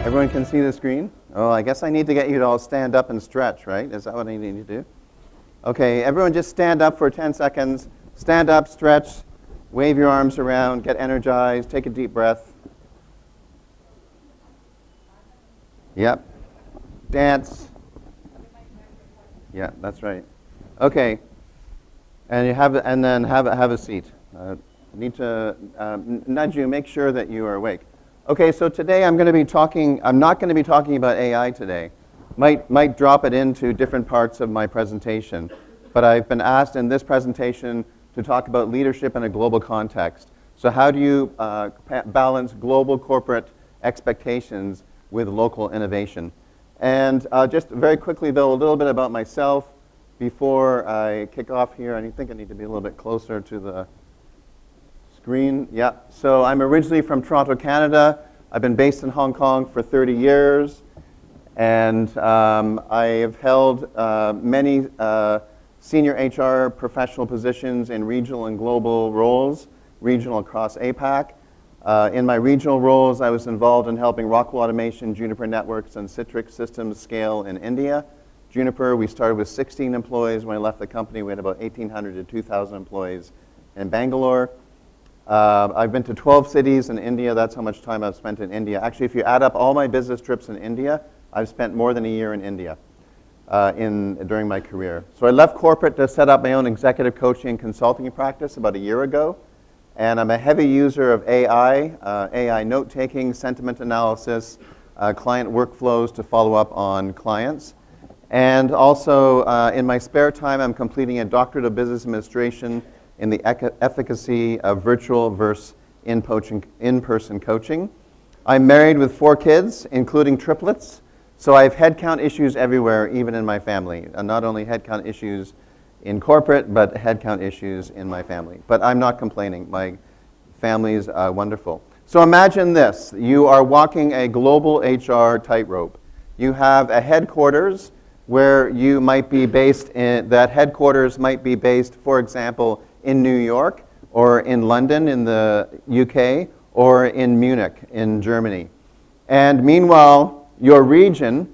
Everyone can see the screen? Oh, I guess I need to get you to all stand up and stretch, right? Is that what I need to do? Okay, everyone just stand up for 10 seconds. Stand up, stretch, wave your arms around, get energized, take a deep breath. Yep. Dance. Yeah, that's right. Okay. And then have a seat. Need to nudge you, make sure that you are awake. Okay, so today I'm not going to be talking about AI today. Might drop it into different parts of my presentation. But I've been asked in this presentation to talk about leadership in a global context. So how do you balance global corporate expectations with local innovation? And just very quickly, though, a little bit about myself before I kick off here. I think I need to be a little bit closer to the screen. Yeah, so I'm originally from Toronto, Canada. I've been based in Hong Kong for 30 years. And I have held many senior HR professional positions in regional and global roles, regional across APAC. In my regional roles, I was involved in helping Rockwell Automation, Juniper Networks, and Citrix Systems scale in India. Juniper, we started with 16 employees. When I left the company, we had about 1,800 to 2,000 employees in Bangalore. I've been to 12 cities in India. That's how much time I've spent in India. Actually, if you add up all my business trips in India, I've spent more than a year in India during my career. So I left corporate to set up my own executive coaching and consulting practice about a year ago. And I'm a heavy user of AI note-taking, sentiment analysis, client workflows to follow up on clients. And also, in my spare time, I'm completing a doctorate of business administration in the efficacy of virtual versus in-person coaching. I'm married with 4 kids, including triplets. So I have headcount issues everywhere, even in my family. Not only headcount issues in corporate, but headcount issues in my family. But I'm not complaining. My family's wonderful. So imagine this. You are walking a global HR tightrope. You have a headquarters where you might be based in, that headquarters might be based, for example, in New York, or in London in the UK, or in Munich in Germany. And meanwhile, your region,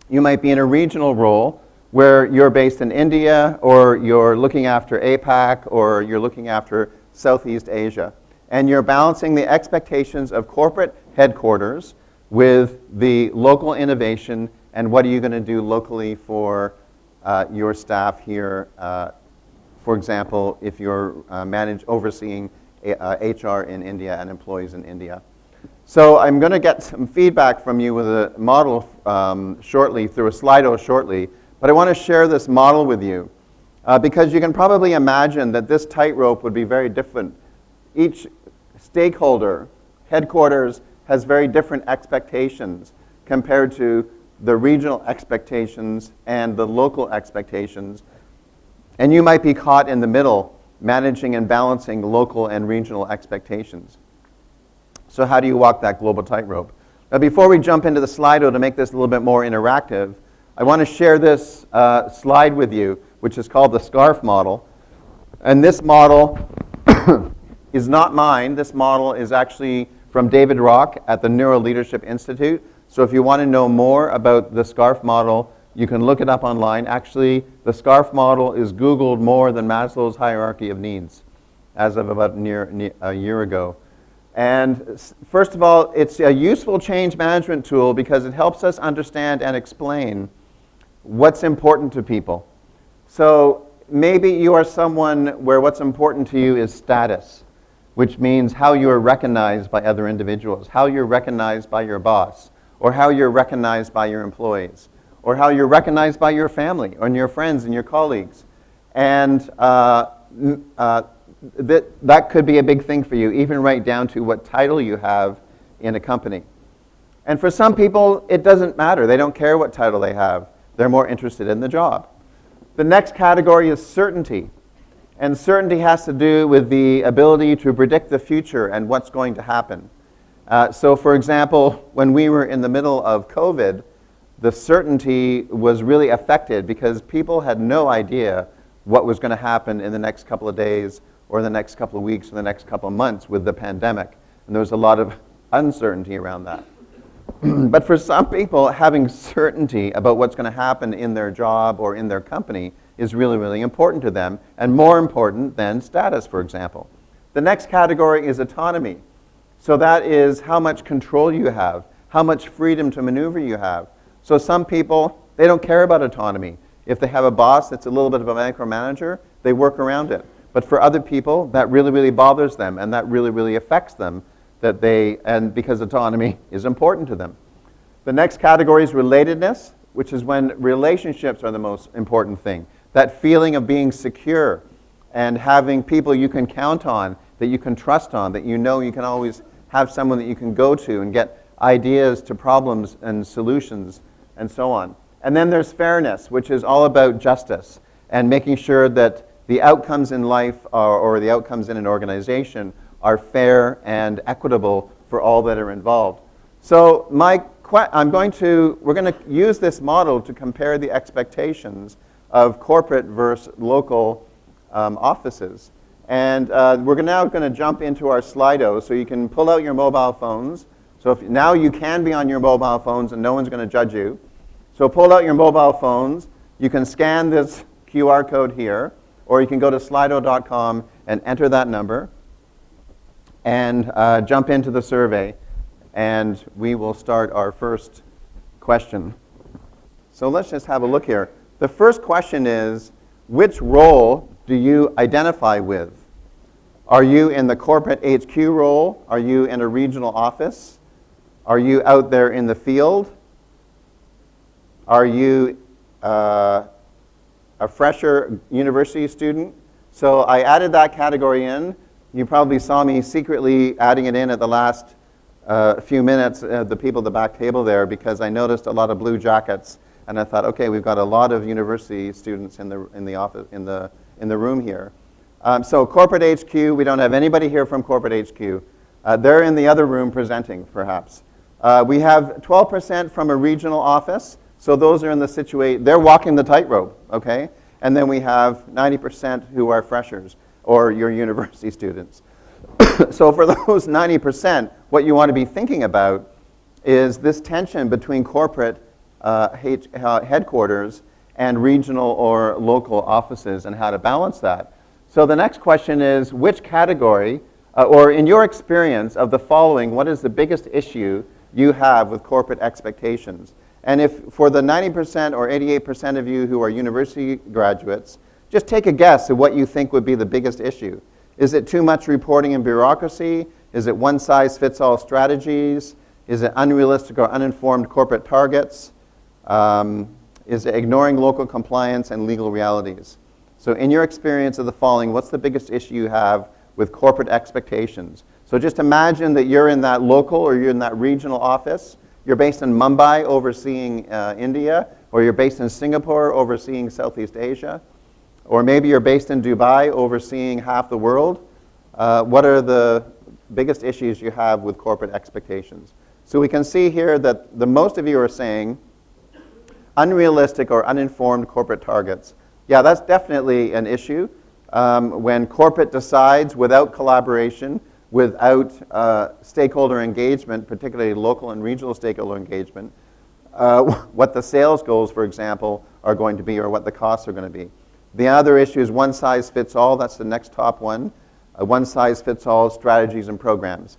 you might be in a regional role where you're based in India, or you're looking after APAC, or you're looking after Southeast Asia. And you're balancing the expectations of corporate headquarters with the local innovation, and what are you going to do locally for your staff here. For example, if you're overseeing HR in India and employees in India. So I'm going to get some feedback from you with a model shortly, through a Slido shortly. But I want to share this model with you because you can probably imagine that this tightrope would be very different. Each stakeholder, headquarters, has very different expectations compared to the regional expectations and the local expectations. And you might be caught in the middle, managing and balancing local and regional expectations. So how do you walk that global tightrope? Now, before we jump into the Slido to make this a little bit more interactive, I want to share this slide with you, which is called the SCARF model. And this model is not mine. This model is actually from David Rock at the Neuro Leadership Institute. So if you want to know more about the SCARF model, you can look it up online. Actually, the SCARF model is Googled more than Maslow's hierarchy of needs as of about a year ago. And first of all, it's a useful change management tool because it helps us understand and explain what's important to people. So maybe you are someone where what's important to you is status, which means how you are recognized by other individuals, how you're recognized by your boss, or how you're recognized by your employees, or how you're recognized by your family, or your friends and your colleagues. And that could be a big thing for you, even right down to what title you have in a company. And for some people, it doesn't matter. They don't care what title they have. They're more interested in the job. The next category is certainty. And certainty has to do with the ability to predict the future and what's going to happen. So for example, when we were in the middle of COVID, the certainty was really affected because people had no idea what was going to happen in the next couple of days or the next couple of weeks or the next couple of months with the pandemic. And there was a lot of uncertainty around that. But for some people, having certainty about what's going to happen in their job or in their company is really, really important to them, and more important than status, for example. The next category is autonomy. So that is how much control you have, how much freedom to maneuver you have. So some people, they don't care about autonomy. If they have a boss that's a little bit of a micromanager, they work around it. But for other people, that really, really bothers them, and that really, really affects them, and because autonomy is important to them. The next category is relatedness, which is when relationships are the most important thing. That feeling of being secure and having people you can count on, that you can trust on, that you know you can always have someone that you can go to and get ideas to problems and solutions and so on. And then there's fairness, which is all about justice and making sure that the outcomes in life or the outcomes in an organization are fair and equitable for all that are involved. So we're going to use this model to compare the expectations of corporate versus local offices. And we're now going to jump into our Slido, so you can pull out your mobile phones. So now you can be on your mobile phones and no one's going to judge you. So pull out your mobile phones. You can scan this QR code here, or you can go to slido.com and enter that number and jump into the survey. And we will start our first question. So let's just have a look here. The first question is, which role do you identify with? Are you in the corporate HQ role? Are you in a regional office? Are you out there in the field? Are you a fresher university student? So I added that category in. You probably saw me secretly adding it in at the last few minutes, the people at the back table there, because I noticed a lot of blue jackets, and I thought, okay, we've got a lot of university students in the office in the room here. So corporate HQ, we don't have anybody here from corporate HQ. They're in the other room presenting, perhaps. We have 12% from a regional office. So those are in the situation, they're walking the tightrope, okay? And then we have 90% who are freshers or your university students. So for those 90%, what you want to be thinking about is this tension between corporate headquarters and regional or local offices and how to balance that. So the next question is, which category, or in your experience of the following, what is the biggest issue you have with corporate expectations? And if for the 90% or 88% of you who are university graduates, just take a guess at what you think would be the biggest issue. Is it too much reporting and bureaucracy? Is it one-size-fits-all strategies? Is it unrealistic or uninformed corporate targets? Is it ignoring local compliance and legal realities? So in your experience of the following, what's the biggest issue you have with corporate expectations? So just imagine that you're in that local or you're in that regional office. You're based in Mumbai overseeing India, or you're based in Singapore overseeing Southeast Asia, or maybe you're based in Dubai overseeing half the world. What are the biggest issues you have with corporate expectations? So we can see here that the most of you are saying unrealistic or uninformed corporate targets. Yeah, that's definitely an issue. When corporate decides without collaboration, without stakeholder engagement, particularly local and regional stakeholder engagement, what the sales goals, for example, are going to be or what the costs are going to be. The other issue is one size fits all. That's the next top one. One size fits all strategies and programs.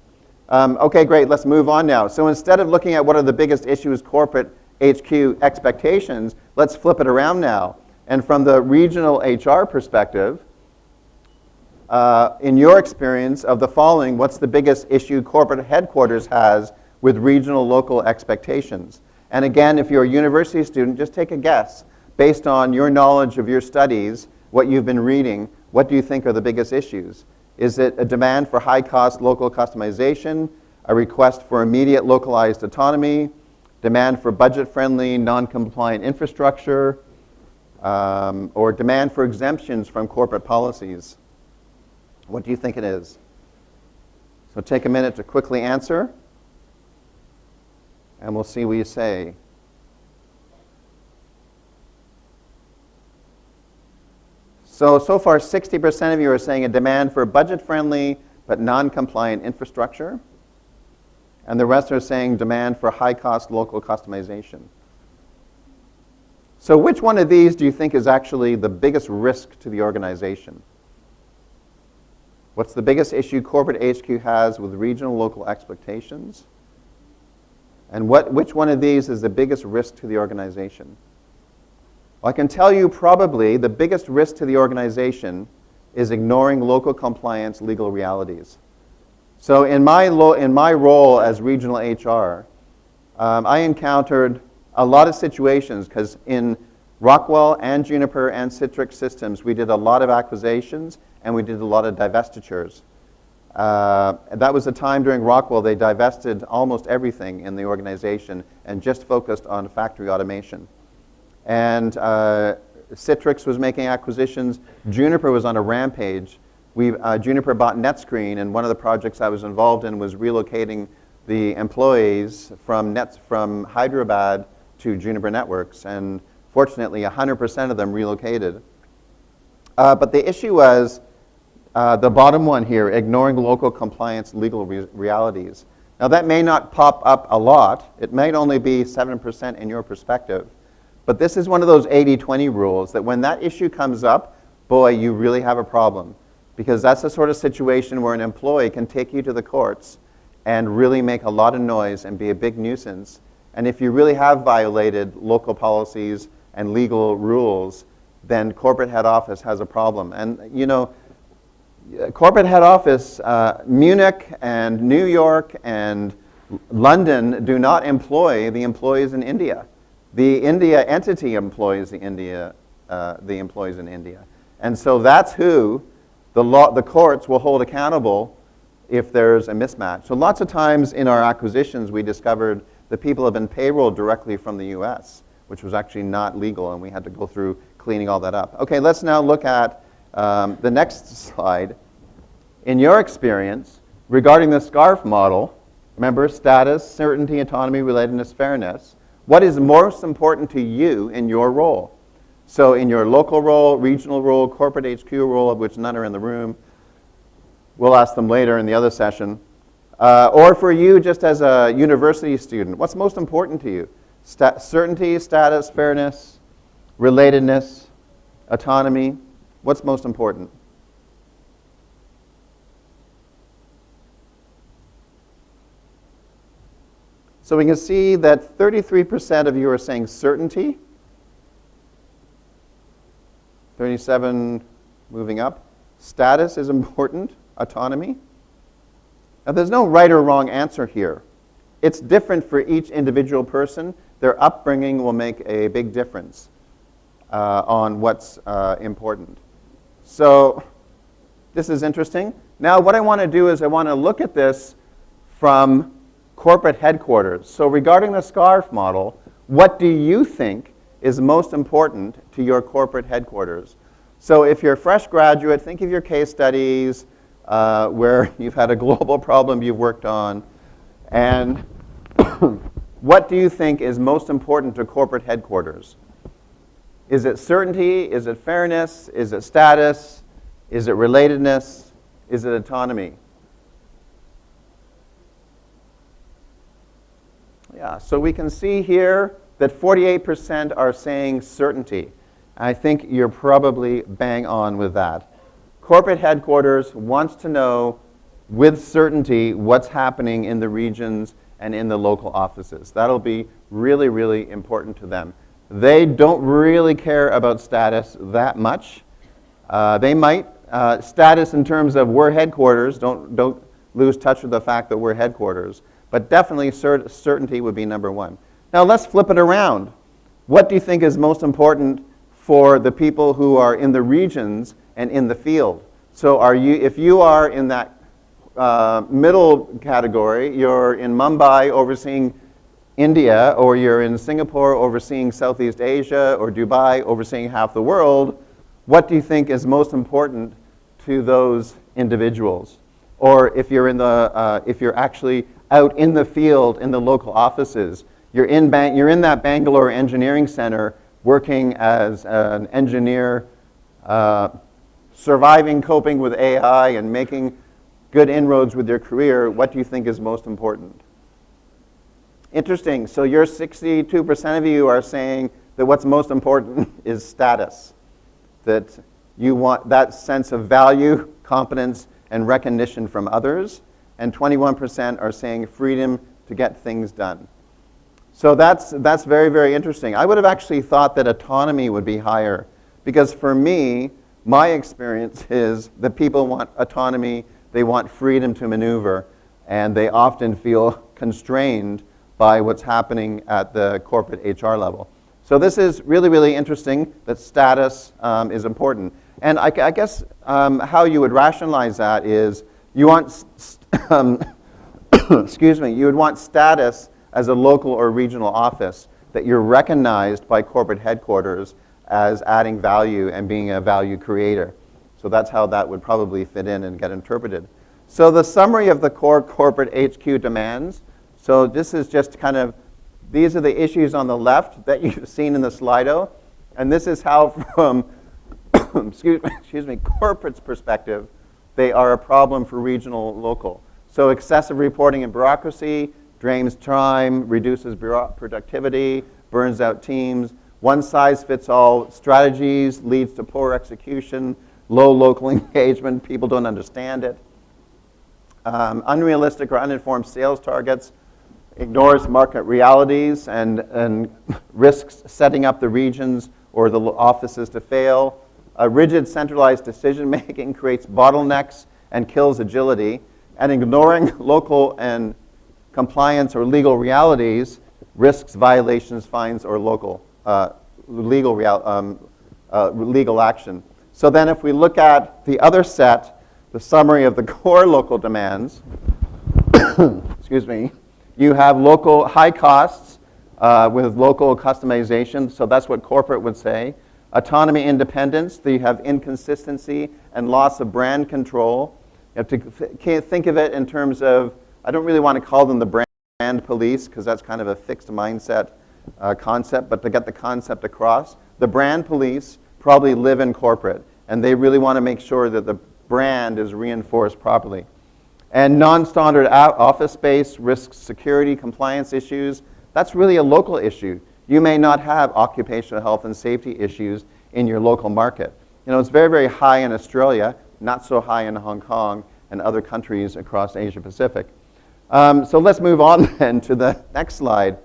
Okay, great. Let's move on now. So instead of looking at what are the biggest issues corporate HQ expectations, let's flip it around now. And from the regional HR perspective, in your experience of the following, what's the biggest issue corporate headquarters has with regional local expectations? And again, if you're a university student, just take a guess. Based on your knowledge of your studies, what you've been reading, what do you think are the biggest issues? Is it a demand for high-cost local customization, a request for immediate localized autonomy, demand for budget-friendly, non-compliant infrastructure, or demand for exemptions from corporate policies? What do you think it is? So take a minute to quickly answer, and we'll see what you say. So far 60% of you are saying a demand for budget-friendly but non-compliant infrastructure. and the rest are saying demand for high-cost local customization. So which one of these do you think is actually the biggest risk to the organization? What's the biggest issue corporate HQ has with regional local expectations? And which one of these is the biggest risk to the organization? Well, I can tell you probably the biggest risk to the organization is ignoring local compliance legal realities. So in my role as regional HR, I encountered a lot of situations, because in Rockwell and Juniper and Citrix systems, we did a lot of acquisitions and we did a lot of divestitures. That was a time during Rockwell they divested almost everything in the organization and just focused on factory automation. And Citrix was making acquisitions. Juniper was on a rampage. Juniper bought NetScreen, and one of the projects I was involved in was relocating the employees from Hyderabad to Juniper Networks, and fortunately 100% of them relocated. But the issue was the bottom one here, ignoring local compliance legal realities. Now that may not pop up a lot. It might only be 7% in your perspective. But this is one of those 80-20 rules that when that issue comes up, boy, you really have a problem. Because that's the sort of situation where an employee can take you to the courts and really make a lot of noise and be a big nuisance. And if you really have violated local policies and legal rules, then corporate head office has a problem. And you know, corporate head office, Munich and New York and London do not employ the employees in India. The India entity employs the employees in India. And so that's who the courts will hold accountable if there's a mismatch. So lots of times in our acquisitions, we discovered the people have been payrolled directly from the US, which was actually not legal, and we had to go through cleaning all that up. Okay, let's now look at the next slide. In your experience, regarding the SCARF model, remember status, certainty, autonomy, relatedness, fairness, what is most important to you in your role? So in your local role, regional role, corporate HQ role, of which none are in the room, we'll ask them later in the other session, or for you just as a university student, what's most important to you? Certainty, status, fairness, relatedness, autonomy, what's most important? So we can see that 33% of you are saying certainty, 37 moving up. Status is important, autonomy. Now there's no right or wrong answer here. It's different for each individual person. Their upbringing will make a big difference on what's important. So this is interesting. Now what I want to do is I want to look at this from corporate headquarters. So regarding the SCARF model, what do you think is most important to your corporate headquarters? So if you're a fresh graduate, think of your case studies where you've had a global problem you've worked on, and what do you think is most important to corporate headquarters? Is it certainty? Is it fairness? Is it status? Is it relatedness? Is it autonomy? Yeah, so we can see here that 48% are saying certainty. I think you're probably bang on with that. Corporate headquarters wants to know with certainty what's happening in the regions and in the local offices. That'll be really, really important to them. They don't really care about status that much. They might, status in terms of we're headquarters, don't lose touch with the fact that we're headquarters. But definitely certainty would be number one. Now let's flip it around. What do you think is most important for the people who are in the regions and in the field? So if you are in that middle category, you're in Mumbai overseeing India, or you're in Singapore overseeing Southeast Asia, or Dubai overseeing half the world, what do you think is most important to those individuals? Or if you're if you're actually out in the field in the local offices, you're in that Bangalore Engineering Center working as an engineer, surviving, coping with AI, and making good inroads with your career, what do you think is most important? Interesting. So your 62% of you are saying that what's most important is status, that you want that sense of value, competence, and recognition from others, and 21% are saying freedom to get things done. So that's very, very interesting. I would have actually thought that autonomy would be higher, because for me, my experience is that people want autonomy, they want freedom to maneuver, and they often feel constrained by what's happening at the corporate HR level. So this is really, really interesting that status is important. And I guess how you would rationalize that is you want, excuse me, you would want status as a local or regional office that you're recognized by corporate headquarters as adding value and being a value creator. So that's how that would probably fit in and get interpreted. So the summary of the core corporate HQ demands. So this is just kind of, these are the issues on the left that you've seen in the Slido. And this is how from, excuse me, corporate's perspective, they are a problem for regional local. So excessive reporting and bureaucracy drains time, reduces productivity, burns out teams. One-size-fits-all strategies leads to poor execution, low local engagement, people don't understand it. Unrealistic or uninformed sales targets, ignores market realities and risks setting up the regions or the offices to fail. Rigid centralized decision-making creates bottlenecks and kills agility. And ignoring local and compliance or legal realities risks violations, fines, or local legal action. So then if we look at the other set, the summary of the core local demands, excuse me, you have local high costs with local customization, so that's what corporate would say. Autonomy, independence, you have inconsistency and loss of brand control. You have to think of it in terms of, I don't really want to call them the brand police because that's kind of a fixed mindset concept, but to get the concept across, the brand police probably live in corporate and they really want to make sure that the brand is reinforced properly. And non-standard office space risks security, compliance issues. That's really a local issue. You may not have occupational health and safety issues in your local market. You know, it's very, very high in Australia, not so high in Hong Kong and other countries across Asia Pacific. So let's move on then to the next slide.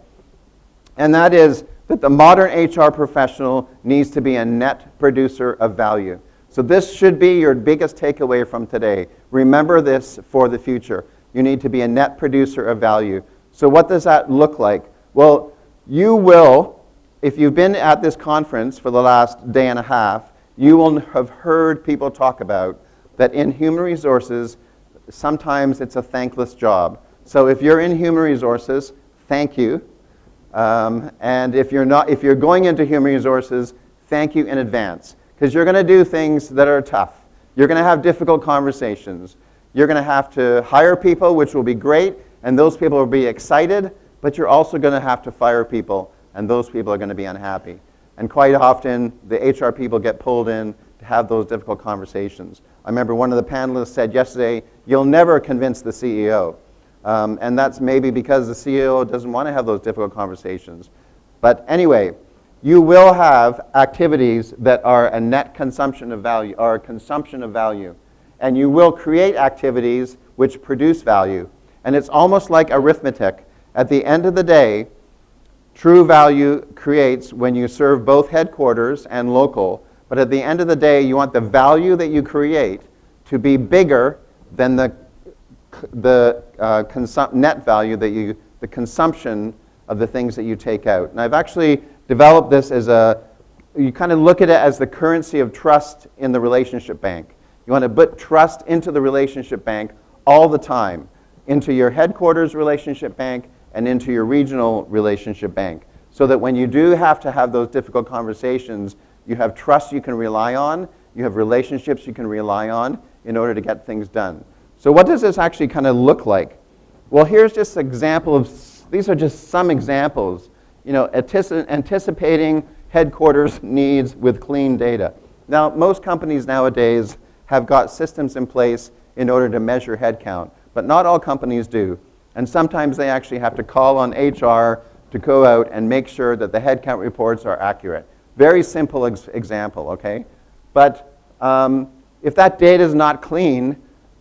And that is that the modern HR professional needs to be a net producer of value. So this should be your biggest takeaway from today. Remember this for the future. You need to be a net producer of value. So what does that look like? Well, you will, if you've been at this conference for the last day and a half, you will have heard people talk about that in human resources, sometimes it's a thankless job. So if you're in human resources, thank you. And if you're going into human resources, thank you in advance. Because you're going to do things that are tough. You're going to have difficult conversations. You're going to have to hire people, which will be great, and those people will be excited, but you're also going to have to fire people, and those people are going to be unhappy. And quite often, the HR people get pulled in to have those difficult conversations. I remember one of the panelists said yesterday, you'll never convince the CEO. And that's maybe because the CEO doesn't want to have those difficult conversations. But anyway, you will have activities that are a net consumption of value, or a consumption of value. And you will create activities which produce value. And it's almost like arithmetic. At the end of the day, true value creates when you serve both headquarters and local. But at the end of the day, you want the value that you create to be bigger than the net value that the consumption of the things that you take out. And I've actually developed this as you kind of look at it as the currency of trust in the relationship bank. You want to put trust into the relationship bank all the time, into your headquarters relationship bank and into your regional relationship bank, so that when you do have to have those difficult conversations, you have trust you can rely on, you have relationships you can rely on in order to get things done. So what does this actually kind of look like? Well, here's just an example of, these are just some examples, you know, anticipating headquarters needs with clean data. Now, most companies nowadays have got systems in place in order to measure headcount, but not all companies do. And sometimes they actually have to call on HR to go out and make sure that the headcount reports are accurate. Very simple example, okay? But if that data is not clean,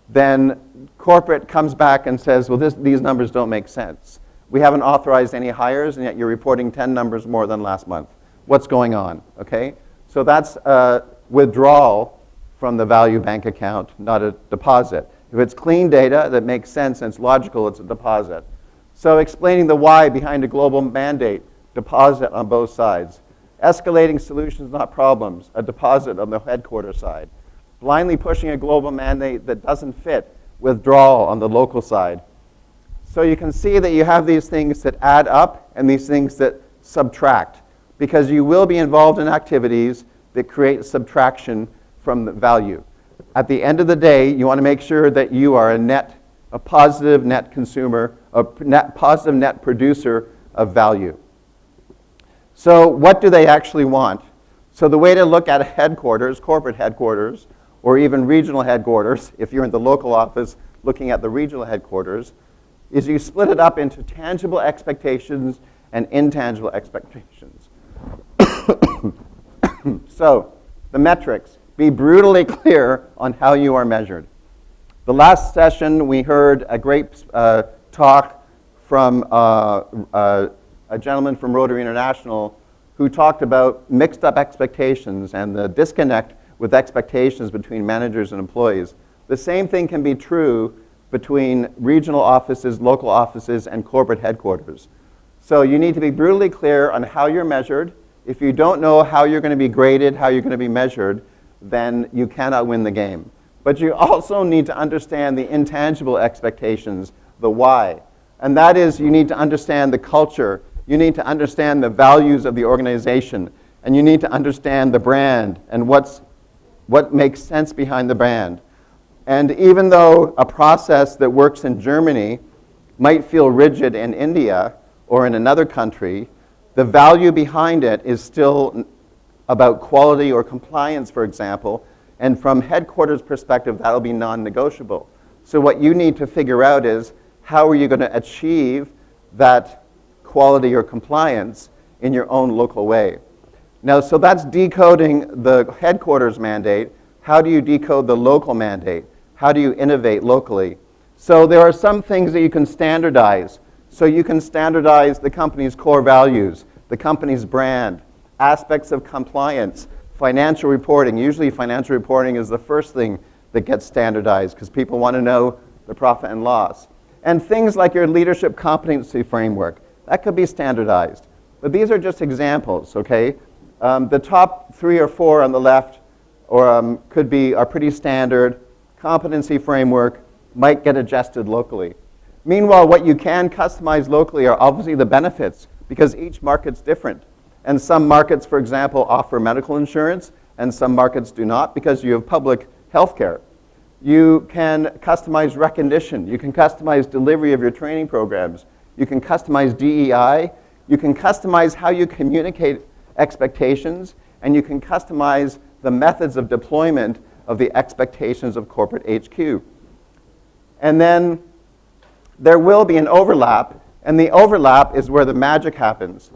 then corporate comes back and says, well, these numbers don't make sense. We haven't authorized any hires, and yet you're reporting 10 numbers more than last month. What's going on, okay? So that's a withdrawal from the value bank account, not a deposit. If it's clean data that makes sense and it's logical, it's a deposit. So explaining the why behind a global mandate, deposit on both sides. Escalating solutions, not problems, a deposit on the headquarters side. Blindly pushing a global mandate that doesn't fit, withdrawal on the local side. So you can see that you have these things that add up and these things that subtract, because you will be involved in activities that create subtraction from the value. At the end of the day, you want to make sure that you are a positive net consumer, positive net producer of value. So what do they actually want? So the way to look at a headquarters, corporate headquarters, or even regional headquarters, if you're in the local office looking at the regional headquarters, is you split it up into tangible expectations and intangible expectations. So the metrics, be brutally clear on how you are measured. The last session, we heard a great talk from a gentleman from Rotary International who talked about mixed up expectations and the disconnect with expectations between managers and employees. The same thing can be true between regional offices, local offices, and corporate headquarters. So you need to be brutally clear on how you're measured. If you don't know how you're going to be graded, how you're going to be measured, then you cannot win the game. But you also need to understand the intangible expectations, the why. And that is, you need to understand the culture. You need to understand the values of the organization. And you need to understand the brand and what makes sense behind the brand. And even though a process that works in Germany might feel rigid in India or in another country, the value behind it is still about quality or compliance, for example. And from headquarters perspective, that'll be non-negotiable. So what you need to figure out is, how are you going to achieve that quality or compliance in your own local way? Now, so that's decoding the headquarters mandate. How do you decode the local mandate? How do you innovate locally? So there are some things that you can standardize. So you can standardize the company's core values, the company's brand, aspects of compliance, financial reporting. Usually financial reporting is the first thing that gets standardized because people want to know the profit and loss. And things like your leadership competency framework, that could be standardized. But these are just examples, okay? The top 3 or 4 on the left are pretty standard. Competency framework might get adjusted locally. Meanwhile, what you can customize locally are obviously the benefits, because each market's different. And some markets, for example, offer medical insurance, and some markets do not because you have public health care. You can customize recognition. You can customize delivery of your training programs. You can customize DEI. You can customize how you communicate expectations, and you can customize the methods of deployment of the expectations of corporate HQ. And then there will be an overlap, and the overlap is where the magic happens.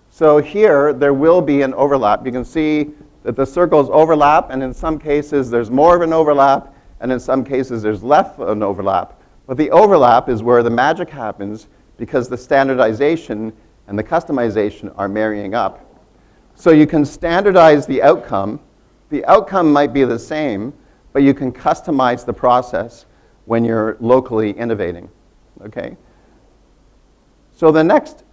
So here, there will be an overlap. You can see that the circles overlap, and in some cases, there's more of an overlap, and in some cases, there's less of an overlap. But the overlap is where the magic happens because the standardization and the customization are marrying up. So you can standardize the outcome. The outcome might be the same, but you can customize the process when you're locally innovating, okay? So the next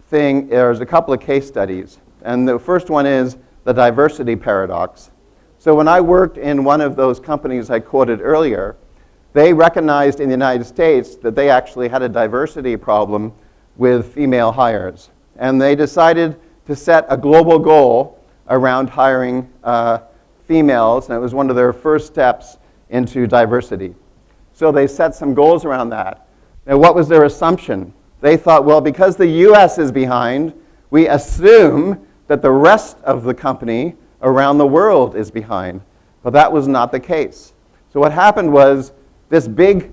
thing, there's a couple of case studies. And the first one is the diversity paradox. So when I worked in one of those companies I quoted earlier, they recognized in the United States that they actually had a diversity problem with female hires. And they decided to set a global goal around hiring females, and it was one of their first steps into diversity. So they set some goals around that. Now, what was their assumption? They thought, well, because the US is behind, we assume that the rest of the company around the world is behind. But that was not the case. So what happened was this big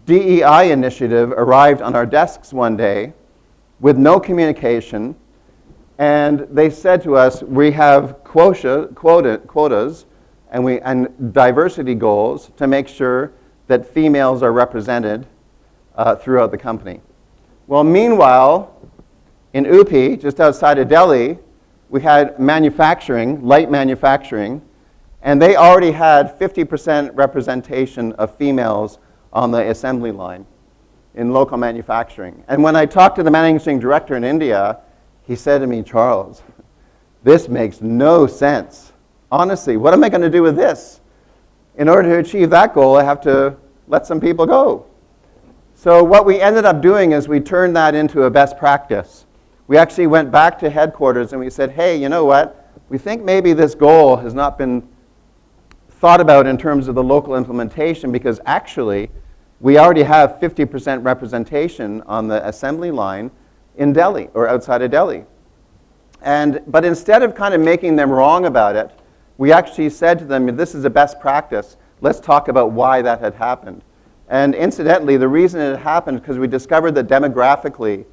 DEI initiative arrived on our desks one day with no communication, and they said to us, we have quotas and diversity goals to make sure that females are represented throughout the company. Well, meanwhile, in UP, just outside of Delhi, we had manufacturing, light manufacturing, and they already had 50% representation of females on the assembly line in local manufacturing. And when I talked to the managing director in India, he said to me, Charles, this makes no sense. Honestly, what am I going to do with this? In order to achieve that goal, I have to let some people go. So what we ended up doing is we turned that into a best practice. We actually went back to headquarters and we said, hey, you know what? We think maybe this goal has not been thought about in terms of the local implementation, because actually we already have 50% representation on the assembly line in Delhi or outside of Delhi. But instead of kind of making them wrong about it, we actually said to them, this is a best practice. Let's talk about why that had happened. And incidentally, the reason it happened because we discovered that demographically,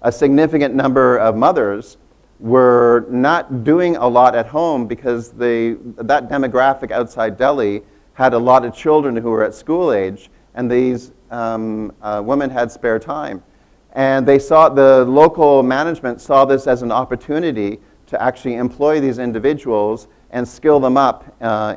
a significant number of mothers were not doing a lot at home because that demographic outside Delhi had a lot of children who were at school age, and these women had spare time. And the local management saw this as an opportunity to actually employ these individuals and skill them up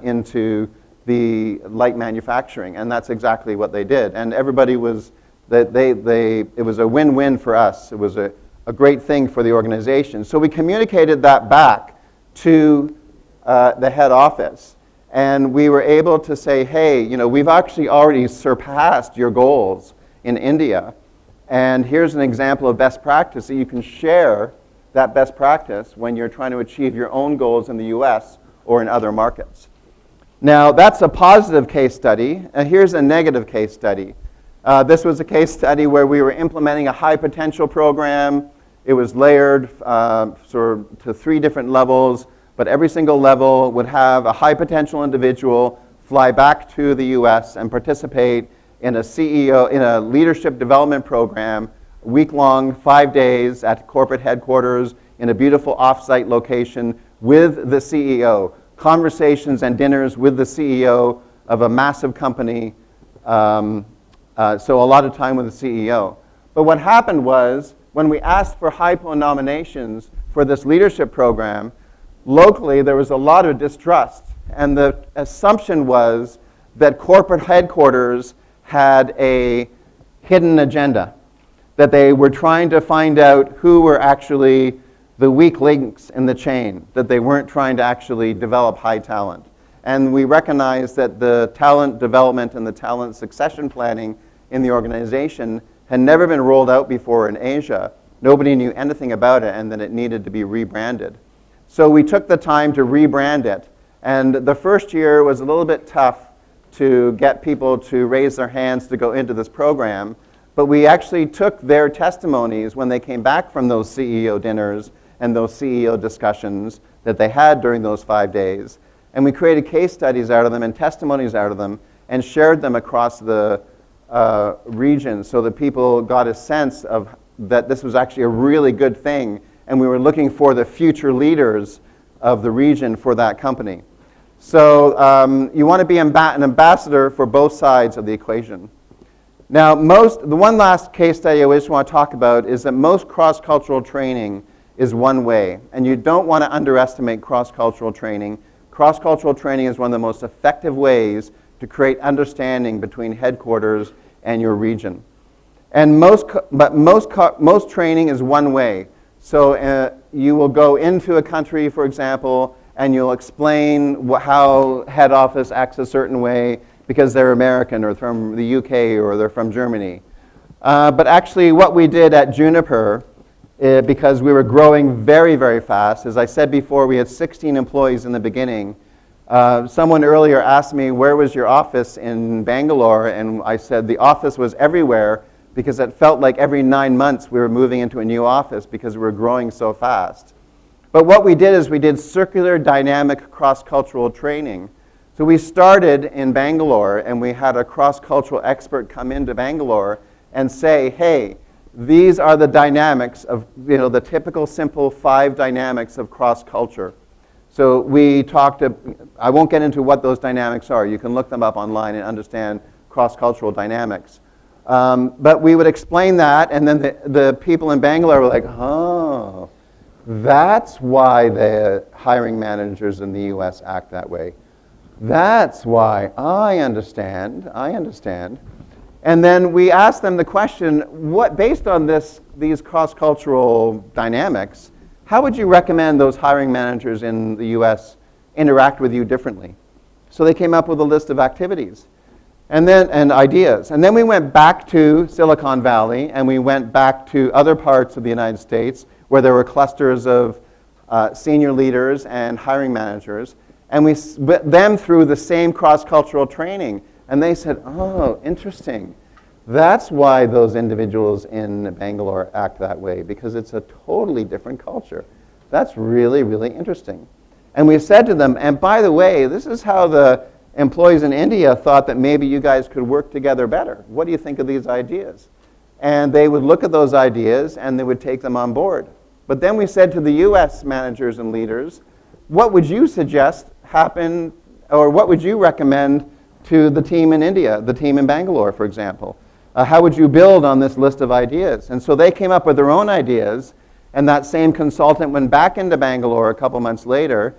into the light manufacturing, and that's exactly what they did. And everybody was, it was a win-win for us. It was a great thing for the organization. So we communicated that back to the head office, and we were able to say, hey, we've actually already surpassed your goals in India, and here's an example of best practice that you can share that best practice when you're trying to achieve your own goals in the US or in other markets. Now, that's a positive case study, and here's a negative case study. This was a case study where we were implementing a high potential program. It was layered sort of to 3 different levels, but every single level would have a high potential individual fly back to the US and participate in a leadership development program, week-long, 5 days at corporate headquarters in a beautiful off-site location with the CEO. Conversations and dinners with the CEO of a massive company, so a lot of time with the CEO. But what happened was, when we asked for HiPo nominations for this leadership program, locally there was a lot of distrust, and the assumption was that corporate headquarters had a hidden agenda, that they were trying to find out who were actually the weak links in the chain, that they weren't trying to actually develop high talent. And we recognize that the talent development and the talent succession planning in the organization had never been rolled out before in Asia. Nobody knew anything about it, and that it needed to be rebranded. So we took the time to rebrand it, and the first year was a little bit tough to get people to raise their hands to go into this program, but we actually took their testimonies when they came back from those CEO dinners and those CEO discussions that they had during those 5 days, and we created case studies out of them and testimonies out of them and shared them across the region so that people got a sense of that this was actually a really good thing, and we were looking for the future leaders of the region for that company. So you want to be an ambassador for both sides of the equation. Now, the one last case study I just want to talk about is that most cross-cultural training is one way, and you don't want to underestimate cross-cultural training. Cross-cultural training is one of the most effective ways to create understanding between headquarters and your region. And most training is one way. So you will go into a country, for example, and you'll explain how head office acts a certain way because they're American or from the UK or they're from Germany. But actually what we did at Juniper, because we were growing very, very fast, as I said before, we had 16 employees in the beginning. Someone earlier asked me, where was your office in Bangalore? And I said the office was everywhere because it felt like every 9 months we were moving into a new office because we were growing so fast. But what we did is we did circular dynamic cross-cultural training. So we started in Bangalore, and we had a cross-cultural expert come into Bangalore and say, hey, these are the dynamics of, the typical simple 5 dynamics of cross-culture. So we talked, I won't get into what those dynamics are. You can look them up online and understand cross-cultural dynamics. But we would explain that, and then the people in Bangalore were like, oh, that's why the hiring managers in the US act that way. That's why. I understand. And then we asked them the question, based on these cross-cultural dynamics, how would you recommend those hiring managers in the US interact with you differently? So they came up with a list of activities and ideas. And then we went back to Silicon Valley, and we went back to other parts of the United States where there were clusters of senior leaders and hiring managers. And we went them through the same cross-cultural training. And they said, oh, interesting. That's why those individuals in Bangalore act that way, because it's a totally different culture. That's really, really interesting. And we said to them, and by the way, this is how the employees in India thought that maybe you guys could work together better. What do you think of these ideas? And they would look at those ideas, and they would take them on board. But then we said to the US managers and leaders, what would you suggest happen, or what would you recommend to the team in India, the team in Bangalore, for example? How would you build on this list of ideas? And so they came up with their own ideas, and that same consultant went back into Bangalore a couple months later,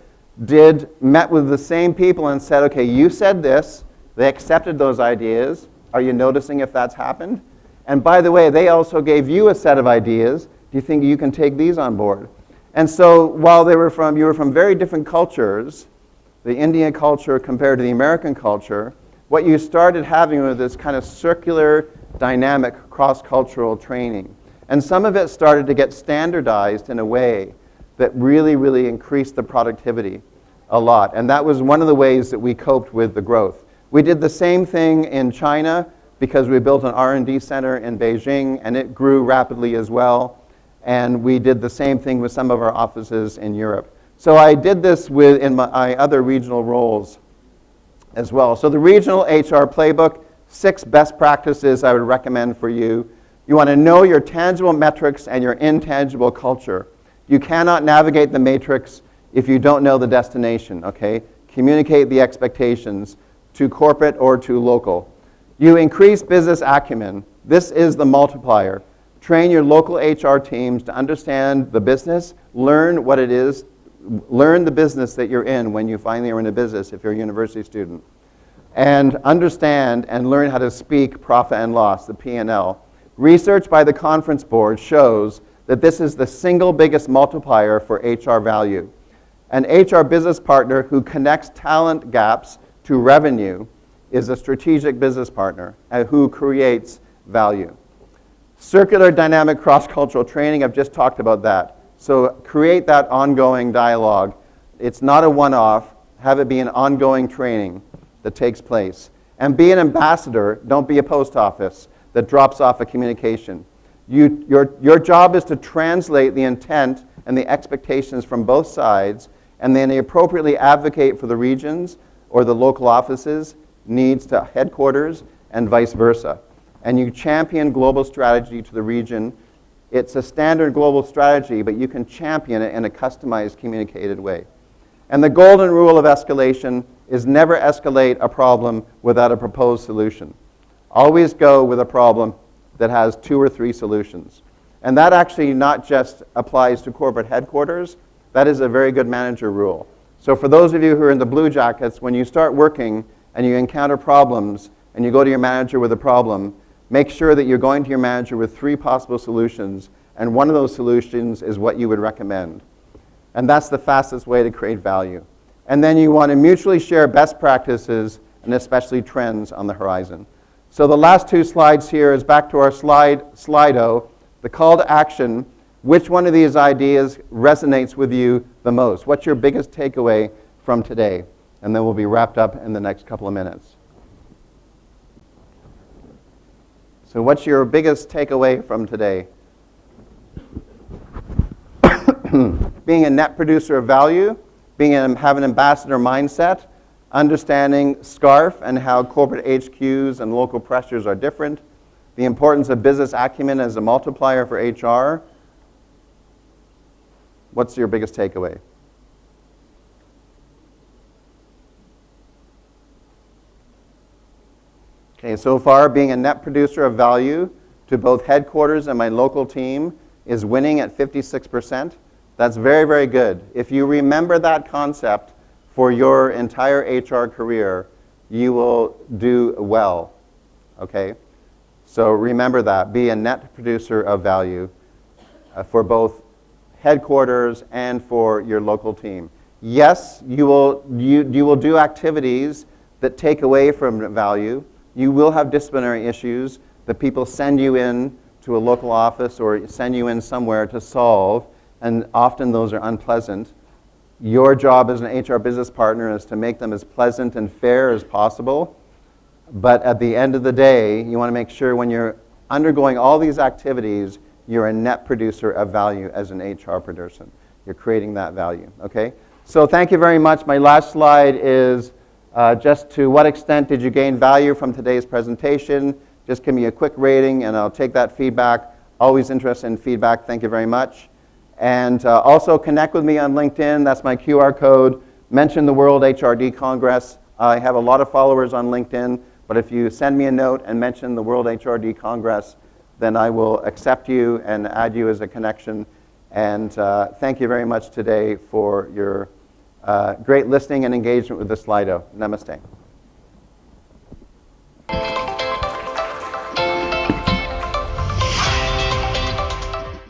met with the same people and said, okay, you said this, they accepted those ideas, are you noticing if that's happened? And by the way, they also gave you a set of ideas, do you think you can take these on board? And so while you were from very different cultures, the Indian culture compared to the American culture, what you started having was this kind of circular, dynamic, cross-cultural training. And some of it started to get standardized in a way that really, really increased the productivity a lot. And that was one of the ways that we coped with the growth. We did the same thing in China because we built an R&D center in Beijing, and it grew rapidly as well. And we did the same thing with some of our offices in Europe. So I did this in my other regional roles as well. So the regional HR playbook, 6 best practices I would recommend for you. You want to know your tangible metrics and your intangible culture. You cannot navigate the matrix if you don't know the destination, okay? Communicate the expectations to corporate or to local. You increase business acumen. This is the multiplier. Train your local HR teams to understand the business, learn what it is, learn the business that you're in when you finally are in a business if you're a university student. And understand and learn how to speak profit and loss, the P&L. Research by the Conference Board shows that this is the single biggest multiplier for HR value. An HR business partner who connects talent gaps to revenue is a strategic business partner who creates value. Circular dynamic cross-cultural training, I've just talked about that. So create that ongoing dialogue. It's not a one-off. Have it be an ongoing training that takes place. And be an ambassador. Don't be a post office that drops off a communication. Your job is to translate the intent and the expectations from both sides, and then appropriately advocate for the regions or the local offices, needs to headquarters, and vice versa. And you champion global strategy to the region. It's a standard global strategy, but you can champion it in a customized, communicated way. And the golden rule of escalation is never escalate a problem without a proposed solution. Always go with a problem that has 2 or 3 solutions. And that actually not just applies to corporate headquarters, that is a very good manager rule. So for those of you who are in the blue jackets, when you start working and you encounter problems and you go to your manager with a problem, make sure that you're going to your manager with 3 possible solutions, and one of those solutions is what you would recommend. And that's the fastest way to create value. And then you want to mutually share best practices and especially trends on the horizon. So the last 2 slides here is back to our Slido, the call to action. Which one of these ideas resonates with you the most? What's your biggest takeaway from today? And then we'll be wrapped up in the next couple of minutes. So what's your biggest takeaway from today? Being a net producer of value, have an ambassador mindset, understanding SCARF and how corporate HQs and local pressures are different, the importance of business acumen as a multiplier for HR. What's your biggest takeaway? Okay, so far, being a net producer of value to both headquarters and my local team is winning at 56%. That's very, very good. If you remember that concept for your entire HR career, you will do well, okay? So remember that. Be a net producer of value for both headquarters and for your local team. Yes, you will do activities that take away from value. You will have disciplinary issues that people send you in to a local office or send you in somewhere to solve, and often those are unpleasant. Your job as an HR business partner is to make them as pleasant and fair as possible. But at the end of the day, you want to make sure when you're undergoing all these activities, you're a net producer of value as an HR person. You're creating that value, okay? So thank you very much. My last slide is just to what extent did you gain value from today's presentation? Just give me a quick rating and I'll take that feedback. Always interested in feedback. Thank you very much. And also connect with me on LinkedIn. That's my QR code. Mention the World HRD Congress. I have a lot of followers on LinkedIn, but if you send me a note and mention the World HRD Congress, then I will accept you and add you as a connection. And thank you very much today for your great listening and engagement with the Slido. Namaste.